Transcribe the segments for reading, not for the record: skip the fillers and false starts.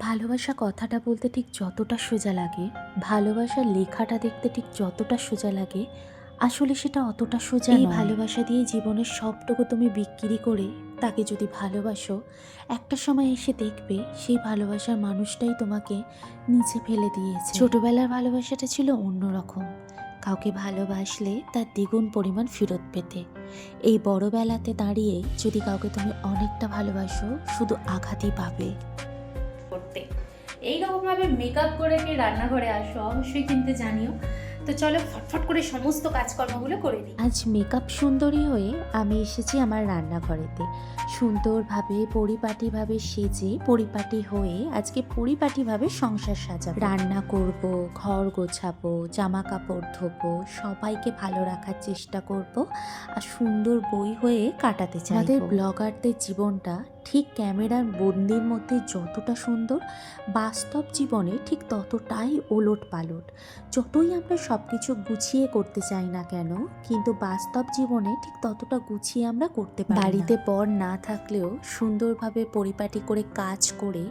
ভালোবাসা কথাটা বলতে ঠিক যতটা সোজা লাগে, ভালোবাসার লেখাটা দেখতে ঠিক যতটা সোজা লাগে, আসলে সেটা অতটা সোজা নয়। ভালোবাসা দিয়ে জীবনের সবটুকু তুমি বিক্রি করে তাকে যদি ভালোবাসো, একটা সময় এসে দেখবে সেই ভালোবাসার মানুষটাই তোমাকে নিচে ফেলে দিয়েছে। ছোটবেলার ভালোবাসাটা ছিল অন্যরকম, কাউকে ভালোবাসলে তার দ্বিগুণ পরিমাণ ফেরত পেতে। এই বড়বেলাতে দাঁড়িয়ে যদি কাউকে তুমি অনেকটা ভালোবাসো, শুধু আঘাতই পাবে। করতে এইরকমভাবে মেকআপ করে কি রান্নাঘরে আসো অবশ্যই কিন্তু জানিও। তো চলো ফটফট করে সমস্ত কাজকর্মগুলো করে দিই। আজ মেকআপ সুন্দরী হয়ে আমি এসেছি আমার রান্নাঘরেতে। সুন্দরভাবে পরিপাটিভাবে সেজে পরিপাটি হয়ে আজকে পরিপাটিভাবে সংসার সাজাবো, রান্না করব, ঘর গোছাবো, জামা কাপড় ধোবো, সবাইকে ভালো রাখার চেষ্টা করব আর সুন্দর বই হয়ে কাটাতে চাই। আমাদের ব্লগারদের জীবনটা ঠিক ক্যামেরার বন্দির মধ্যে যতটা সুন্দর, বাস্তব জীবনে ঠিক ততটাই ওলট পালট। যতই আমরা সব কিছু গুছিয়ে করতে চাই না কেন, কিন্তু বাস্তব জীবনে ঠিক ততটা গুছিয়ে আমরা করতে পারি না। বাড়িতে বর না থাকলেও সুন্দরভাবে পরিপাটি করে কাজ করে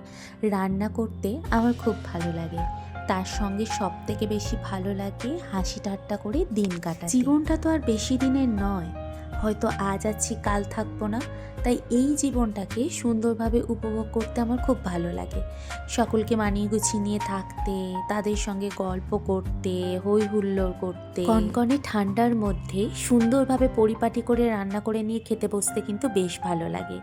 রান্না করতে আমার খুব ভালো লাগে। তার সঙ্গে সব থেকে বেশি ভালো লাগে হাসি ঠাট্টা করে দিন কাটাতে। জীবনটা তো আর বেশি দিনের নয়, হয়তো আজ আছি কাল থাকবো না, তাই এই জীবনটাকে সুন্দরভাবে উপভোগ করতে আমার খুব ভালো লাগে। সকলকে মানিয়ে গুছিয়ে নিয়ে থাকতে, তাদের সঙ্গে গল্প করতে, হই হুল্লোড় করতে, কনকনে ঠান্ডার মধ্যে সুন্দরভাবে পরিপাটি করে রান্না করে নিয়ে খেতে বসতে কিন্তু বেশ ভালো লাগে।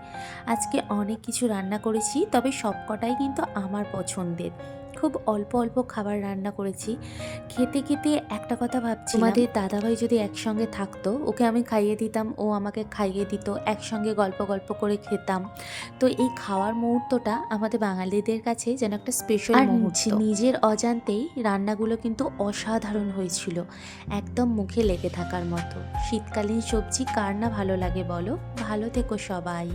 আজকে অনেক কিছু রান্না করেছি, তবে সবকটাই কিন্তু আমার পছন্দের। খুব অল্প অল্প খাবার রান্না করেছি। খেতে খেতে একটা কথা ভাবছি, আমাদের দাদাভাই যদি একসঙ্গে থাকতো, ওকে আমি খাইয়ে দিতাম, ও আমাকে খাইয়ে দিত, একসঙ্গে গল্প গল্প করে খেতাম। তো এই খাওয়ার মুহূর্তটা আমাদের বাঙালিদের কাছে যেন একটা স্পেশাল মুহূর্ত। নিজের অজান্তেই রান্নাগুলো কিন্তু অসাধারণ হয়েছিল, একদম মুখে লেগে থাকার মতো। শীতকালীন সবজি কার না ভালো লাগে বলো? ভালো থেকো সবাই।